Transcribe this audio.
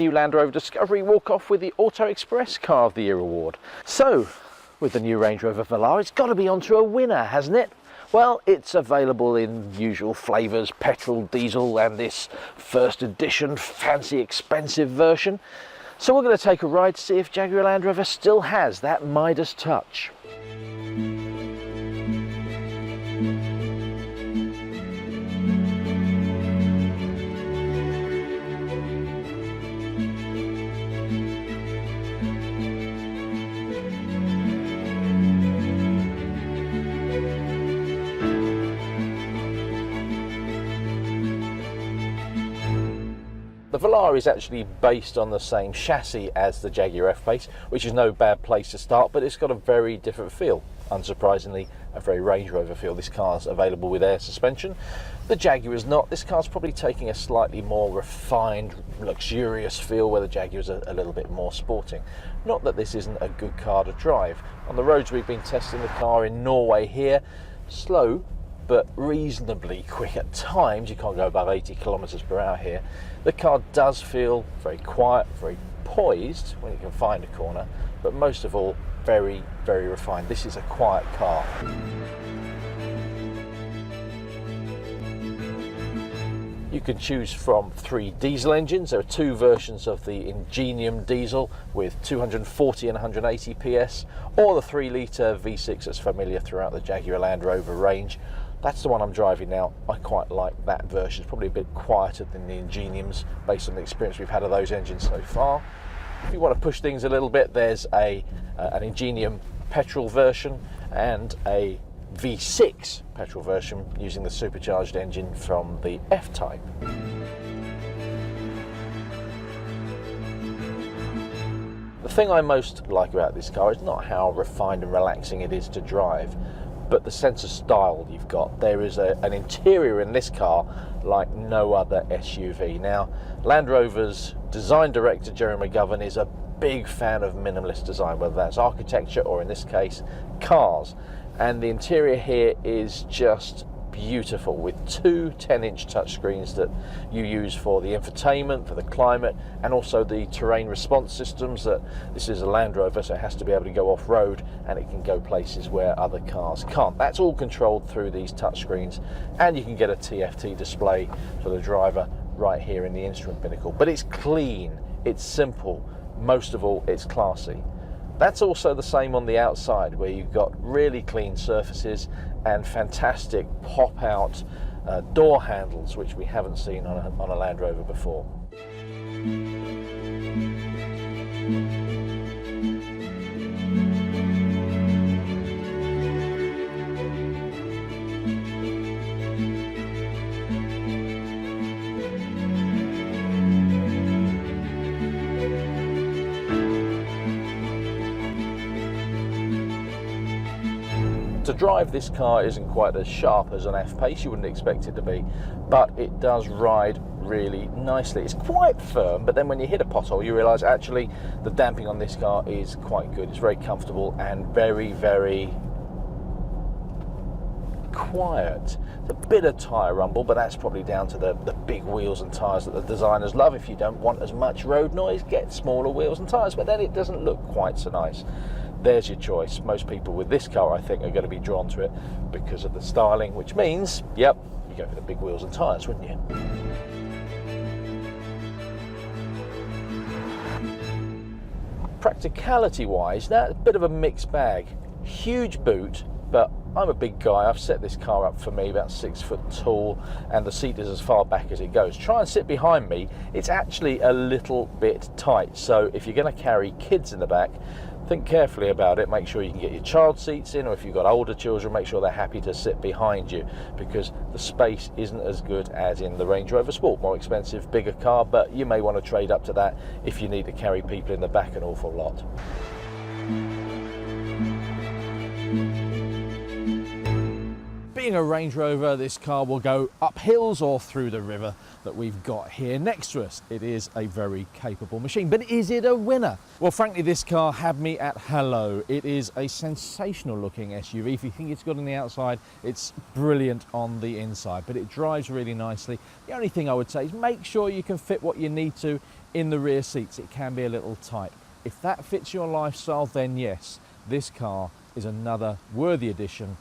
new Land Rover Discovery walk off with the Auto Express Car of the Year award. So, with the new Range Rover Velar, it's got to be onto a winner, hasn't it? Well, it's available in usual flavours, petrol, diesel, and this first edition fancy expensive version. So we're going to take a ride to see if Jaguar Land Rover still has that Midas touch. The Velar is actually based on the same chassis as the Jaguar F-Pace, which is no bad place to start, but it's got a very different feel. Unsurprisingly, a very Range Rover feel. This car's available with air suspension. The Jaguar is not. This car's probably taking a slightly more refined, luxurious feel, where the Jaguar is a little bit more sporting. Not that this isn't a good car to drive. On the roads we've been testing the car in Norway here, slow, but reasonably quick at times. You can't go above 80 kilometers per hour here. The car does feel very quiet, very poised when you can find a corner, but most of all, very, very refined. This is a quiet car. You can choose from 3 diesel engines. There are 2 versions of the Ingenium diesel with 240 and 180 PS, or the 3-litre V6 that's familiar throughout the Jaguar Land Rover range. That's the one I'm driving now. I quite like that version. It's probably a bit quieter than the Ingeniums based on the experience we've had of those engines so far. If you want to push things a little bit, there's an Ingenium petrol version and a V6 petrol version using the supercharged engine from the F-Type. The thing I most like about this car is not how refined and relaxing it is to drive, but the sense of style you've got. There is an interior in this car like no other SUV. Now, Land Rover's design director, Jerry McGovern, is a big fan of minimalist design, whether that's architecture or, in this case, cars. And the interior here is just beautiful, with 2 10-inch touchscreens that you use for the infotainment, for the climate, and also the terrain response systems. That this is a Land Rover, so it has to be able to go off-road, and it can go places where other cars can't. That's all controlled through these touchscreens, and you can get a TFT display for the driver right here in the instrument pinnacle. But it's clean, it's simple, most of all, it's classy. That's also the same on the outside, where you've got really clean surfaces and fantastic pop-out door handles, which we haven't seen on a Land Rover before. To drive, this car isn't quite as sharp as an F-Pace, you wouldn't expect it to be, but it does ride really nicely. It's quite firm, but then when you hit a pothole you realise actually the damping on this car is quite good. It's very comfortable and very, very quiet. It's a bit of tyre rumble, but that's probably down to the big wheels and tyres that the designers love. If you don't want as much road noise, get smaller wheels and tyres, but then it doesn't look quite so nice. There's your choice. Most people with this car, I think, are going to be drawn to it because of the styling, which means, yep, you go for the big wheels and tyres, wouldn't you? Practicality-wise, that's a bit of a mixed bag. Huge boot, but I'm a big guy. I've set this car up for me, about 6 foot tall, and the seat is as far back as it goes. Try and sit behind me, it's actually a little bit tight. So if you're going to carry kids in the back, think carefully about it. Make sure you can get your child seats in, or if you've got older children, make sure they're happy to sit behind you, because the space isn't as good as in the Range Rover Sport. More expensive, bigger car, but you may want to trade up to that if you need to carry people in the back an awful lot. Being a Range Rover, this car will go up hills or through the river that we've got here next to us. It is a very capable machine, but is it a winner? Well, frankly, this car had me at hello. It is a sensational looking SUV. If you think it's good on the outside, it's brilliant on the inside, but it drives really nicely. The only thing I would say is make sure you can fit what you need to in the rear seats. It can be a little tight. If that fits your lifestyle, then yes, this car is another worthy addition